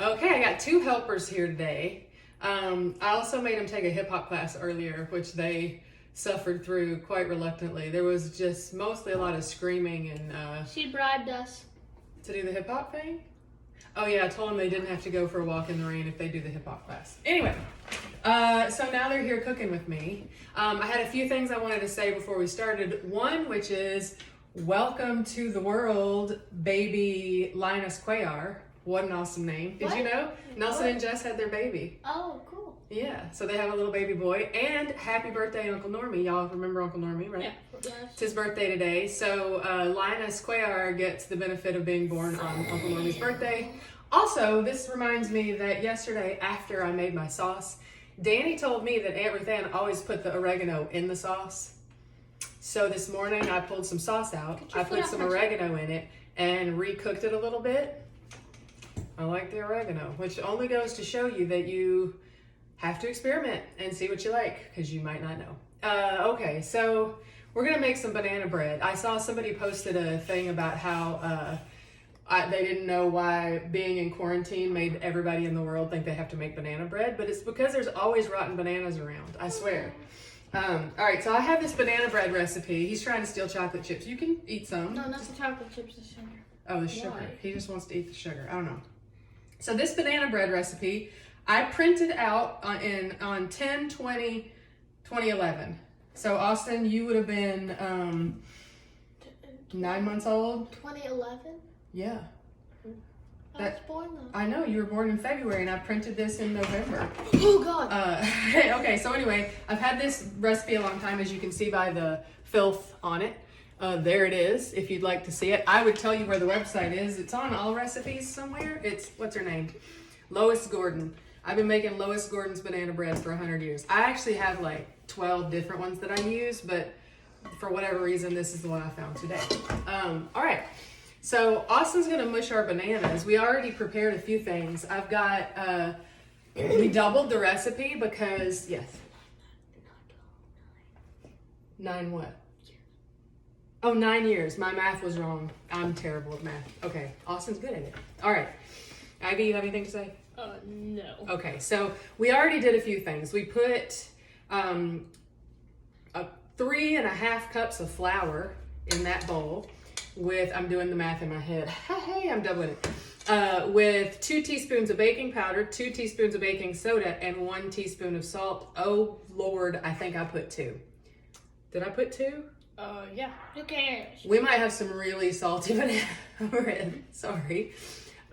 Okay, I got two helpers here today. I also made them take a hip hop class earlier, which they suffered through quite reluctantly. There was just mostly a lot of screaming and She bribed us. to do the hip hop thing. Oh yeah, I told them they didn't have to go for a walk in the rain if they do the hip hop class. Anyway, so now they're here cooking with me. I had a few things I wanted to say before we started. One, which is welcome to the world, baby Linus Cuellar. What an awesome name. Did you know? Nelson and Jess had their baby. Oh, cool. Yeah, so they have a little baby boy. And happy birthday, Uncle Normie. Y'all remember Uncle Normie, right? Yeah. Yes. It's his birthday today. So Linus Cuellar gets the benefit of being born on Uncle Normie's birthday. Also, this reminds me that yesterday after I made my sauce, Danny told me that Aunt Ruth Ann always put the oregano in the sauce. So this morning I pulled some sauce out. I put some oregano in it and recooked it a little bit. I like the oregano, which only goes to show you that you have to experiment and see what you like, because you might not know. Okay, so we're gonna make some banana bread. I saw somebody posted a thing about how they didn't know why being in quarantine made everybody in the world think they have to make banana bread, but it's because there's always rotten bananas around, I swear. All right, so I have this banana bread recipe. He's trying to steal chocolate chips. You can eat some. No, not the chocolate chips, the sugar. Oh, the sugar. Why? He just wants to eat the sugar. I don't know. So this banana bread recipe, I printed out on 10/20/2011. So Austin, you would have been 9 months old. 2011? Yeah. I was born though. I know, you were born in February and I printed this in November. Oh, God. Okay, so anyway, I've had this recipe a long time, as you can see by the filth on it. There it is, if you'd like to see it. I would tell you where the website is. It's on All Recipes somewhere. It's, what's her name? Lois Gordon. I've been making Lois Gordon's banana bread for 100 years. I actually have like 12 different ones that I use, but for whatever reason, this is the one I found today. All right, so Austin's gonna mush our bananas. We already prepared a few things. I've got, we doubled the recipe because, yes. 9 what? Oh, 9 years. My math was wrong. I'm terrible at math. Okay, Austin's good at it. All right. Ivy, you have anything to say? No. Okay, so we already did a few things. We put 3.5 cups of flour in that bowl with, I'm doing the math in my head. Hey, I'm doubling it. With 2 teaspoons of baking powder, 2 teaspoons of baking soda, and 1 teaspoon of salt. Oh, Lord, I think I put 2. Did I put 2? Yeah. Who cares? We might have some really salty banana bread. Sorry.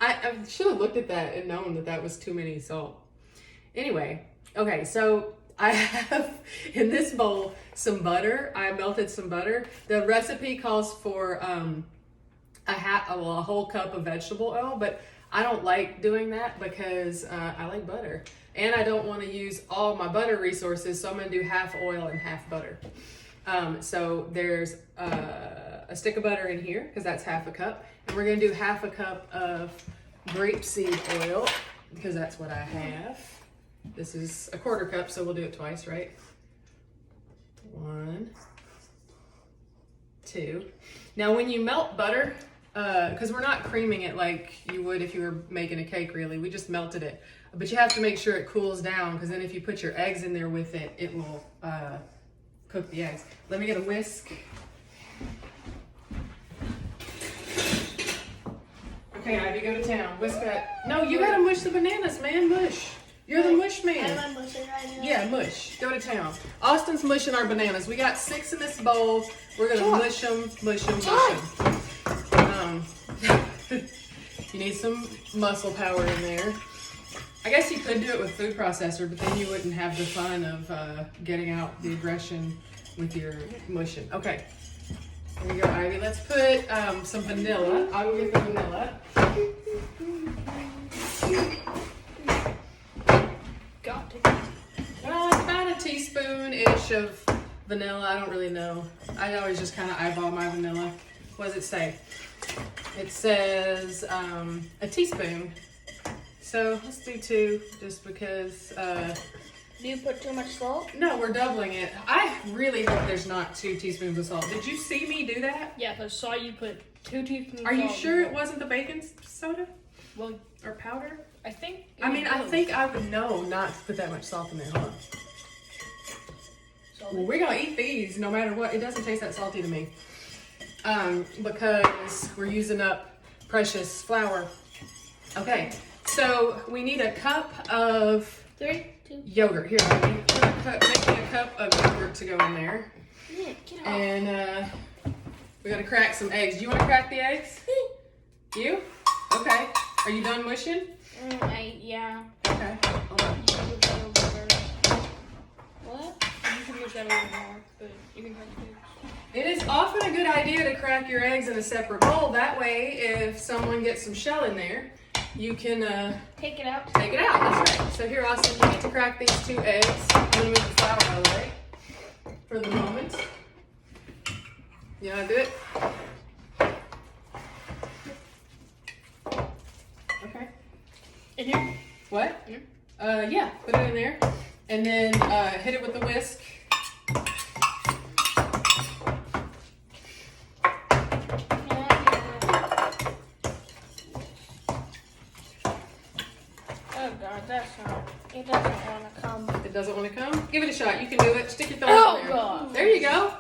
I should have looked at that and known that that was too many salt. Anyway, okay, so I have in this bowl some butter. I melted some butter. The recipe calls for a whole cup of vegetable oil, but I don't like doing that because I like butter. And I don't want to use all my butter resources, so I'm going to do half oil and half butter. So there's a stick of butter in here because that's half a cup. And we're going to do half a cup of grapeseed oil because that's what I have. This is a 1/4 cup, so we'll do it twice, right? 1, 2. Now when you melt butter, because we're not creaming it like you would if you were making a cake really, we just melted it. But you have to make sure it cools down because then if you put your eggs in there with it, it will cook the eggs. Let me get a whisk. Okay, Ivy, go to town. Whisk that. No, you gotta mush the bananas, man. Mush. You're the mush man. Am I mushing right now? Yeah, mush. Go to town. Austin's mushing our bananas. We got 6 in this bowl. We're gonna mush them, mush them, mush them. You need some muscle power in there. I guess you could do it with food processor, but then you wouldn't have the fun of getting out the aggression with your mushing. Okay, there you go, Ivy. Let's put some vanilla. I will get the vanilla. Got to. About a teaspoon-ish of vanilla. I don't really know. I always just kind of eyeball my vanilla. What does it say? It says a teaspoon. So let's do 2 just because. Do you put too much salt? No, we're doubling it. I really hope there's not 2 teaspoons of salt. Did you see me do that? Yeah, I saw you put 2 teaspoons. Are you sure it wasn't the baking soda? Well, or powder? I think. I mean, I think I would know not to put that much salt in there. Hold on. Well, we're gonna eat these no matter what. It doesn't taste that salty to me. Because we're using up precious flour. Okay, so we need a cup of 3, 2. yogurt. Here, make me a cup of yogurt to go in there. Yeah, get off. And we gotta crack some eggs. Do you wanna crack the eggs? You? Okay. Are you done mushing? Yeah. Okay. Hold on. You can move that over first. What? You can move that over more, but you can crack the eggs. It is often a good idea to crack your eggs in a separate bowl. That way, if someone gets some shell in there, you can Take it out. take it out. That's right. So here, Austin, you need to crack these 2 eggs. I'm gonna move the flour out of the way for the moment. You know how to do it? Okay. In here? What? Here? Yeah, put it in there. And then hit it with the whisk. Oh God, that's not. It doesn't want to come. It doesn't want to come? Give it a shot. You can do it. Stick your thumb Oh in there. God! There you go.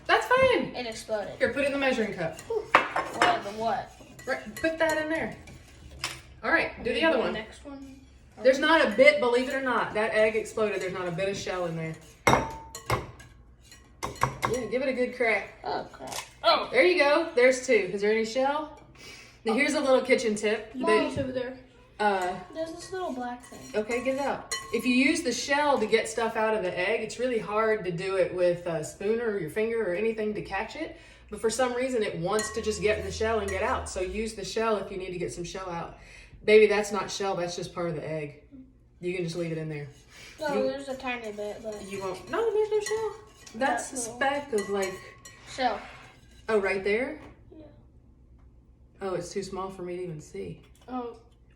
That's fine. It exploded. Here, put it in the measuring cup. What? The what? Right, put that in there. All right, do the other one. Next one. There's not a bit, believe it or not, that egg exploded. There's not a bit of shell in there. Yeah, give it a good crack. Oh crap! Oh, There you go. There's 2. Is there any shell? Now here's a little kitchen tip. Mom's over there. That, There's this little black thing. okay, get it out. If you use the shell to get stuff out of the egg, it's really hard to do it with a spoon or your finger or anything to catch it. But for some reason, it wants to just get in the shell and get out. So use the shell if you need to get some shell out. Baby, that's not shell. That's just part of the egg. You can just leave it in there. Oh, You- there's a tiny bit, but You won't. No, there's no shell. That's a That's cool. speck of like. shell. Oh, right there? Yeah. Oh, it's too small for me to even see.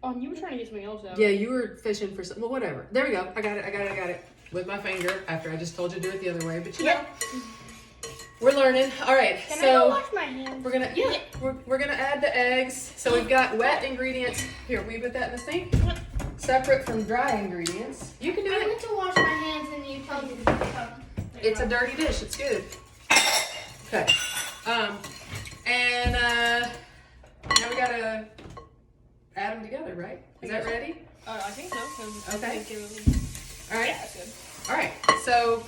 Oh, you were trying to get something else out. Yeah, you were fishing for some. Well, whatever. There we go. I got it. With my finger after I just told you to do it the other way. But you know, we're learning. All right. Can I go So wash my hands? we're gonna we're gonna add the eggs. So we've got wet ingredients. Here, will you put that in the sink? Separate from dry ingredients. You can do I it. went to wash my hands and you told me to come. It's a dirty dish. It's good. Okay. And now we gotta add them together, right? Is that ready? I think so. Okay. All All right. Yeah, that's good. All right. So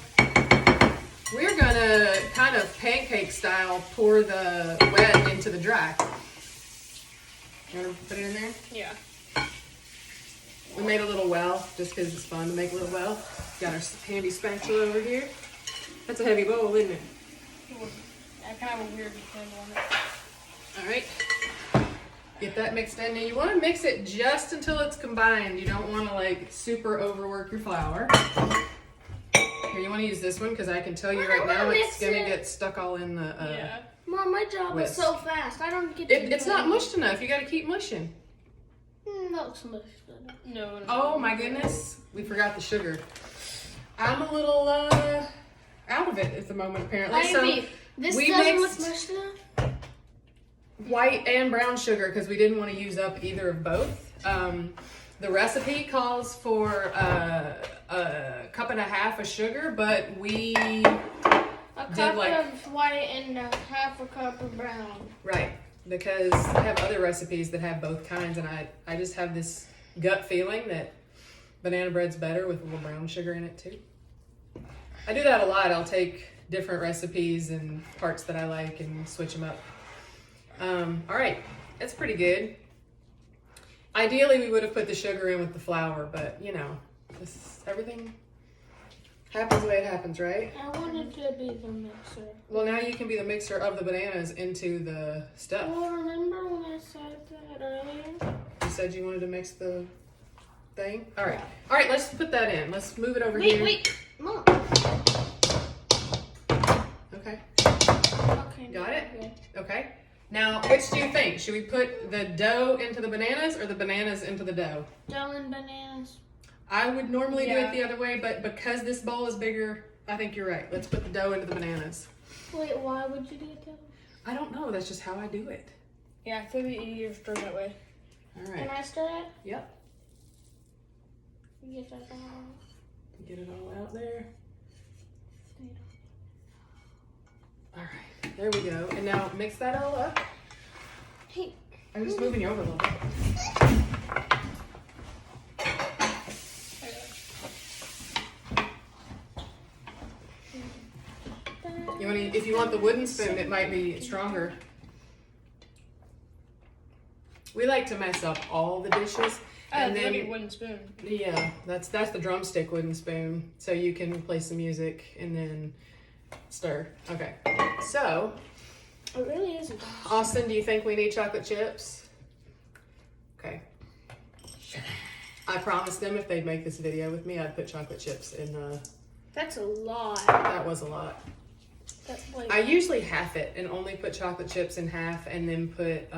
we're gonna kind of pancake style pour the wet into the dry. You wanna put it in there? Yeah. We made a little well just because it's fun to make a little well. Got our handy spatula over here. That's a heavy bowl, isn't it? I kind of have a weird handle on it. All right. Get that mixed in. Now you want to mix it just until it's combined. You don't want to like super overwork your flour. Here, you want to use this one because I can tell you right now it's gonna get stuck all in the. Yeah. Mom, my job Whisk. is so fast. I don't get to It's not mushed enough. You got to keep mushing. That looks mushed. No. Oh my goodness, we forgot the sugar. I'm a little out of it at the moment apparently. So This we doesn't mixed- look mushed enough. white and brown sugar because we didn't want to use up either of both. The recipe calls for a cup and a half of sugar, but we A cup like- of white and half a cup of brown. right because I have other recipes that have both kinds, and I just have this gut feeling that banana bread's better with a little brown sugar in it too. I do that a lot. I'll take different recipes and parts that I like and switch them up. All right, that's pretty good. Ideally, we would have put the sugar in with the flour, but you know, everything happens the way it happens, right? I wanted to be the mixer. Well, now you can be the mixer of the bananas into the stuff. Well, remember when I said that earlier? You said you wanted to mix the thing? All right, let's put that in. Let's move it over Wait, here. wait, Mom. Okay, Okay. Got it? Okay. okay. Now, which do you think? Should we put the dough into the bananas or the bananas into the dough? Dough and bananas. I would normally do it Yeah. the other way, but because this bowl is bigger, I think you're right. Let's put the dough into the bananas. Wait, why would you do it that way? I don't know. That's just how I do it. Yeah, I feel it'd be easier to stir that way. All Can right. I stir it? Yep. Get that on. Get it all out there. All right. There we go. And now mix that all up. Hey. I'm just moving you over a little bit. You want to, if you want the wooden spoon, it might be stronger. We like to mess up all the dishes, and then then wooden spoon. yeah, that's the drumstick wooden spoon, so you can play some music and then stir. Okay, so It really is. Austin, do you think we need chocolate chips? Okay. I promised them if they'd make this video with me, I'd put chocolate chips in the. That's a lot. That was a lot. That's like. I usually half it and only put chocolate chips in half and then put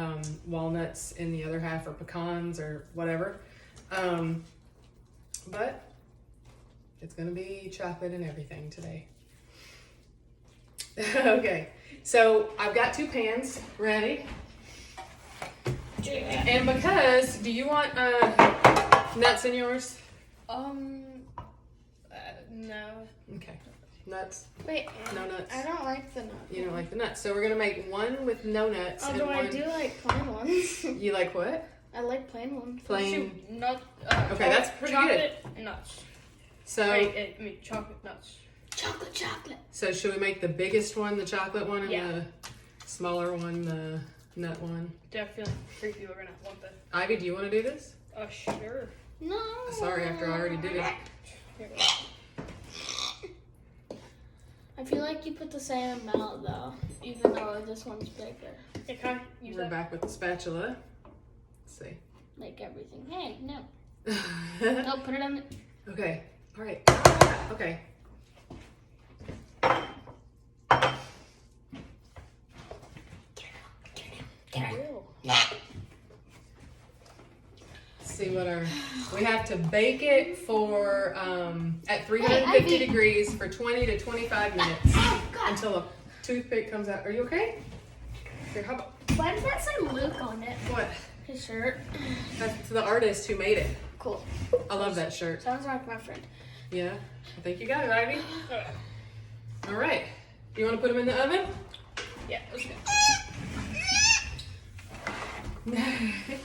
walnuts in the other half or pecans or whatever. But it's gonna be chocolate and everything today. Okay, so I've got 2 pans ready. And because, do you want nuts in yours? No. Okay, nuts. Wait. No nuts. I don't like the nuts. You don't like the nuts, so we're gonna make one with no nuts. and Although I one... do like plain ones. You like what? I like plain ones. Plain. Nut. Okay, that's pretty chocolate nuts. So, I mean, chocolate nuts. Chocolate. so should we make the biggest one the chocolate one and Yeah. the smaller one the nut one? Definitely freaky. We're gonna want that. Ivy, do you want to do this? Sure. No. Sorry, after I already did it. Here we go. I feel like you put the same amount though, even though this one's bigger. Okay, can I use We're that? back with the spatula. Let's see. Like everything. Hey, no. No, put it on the. Okay. All right. Okay. Ew. See what our we have to bake it for at 350 Hey, Ivy. degrees for 20 to 25 minutes Oh God! until a toothpick comes out. Are you okay? Here, how about Why does that say Luke on it? what? His shirt. That's the artist who made it. Cool. I love that shirt. Sounds like my friend. Yeah, I think you got it, Ivy. Okay. All right. You want to put them in the oven? Yeah, let's go.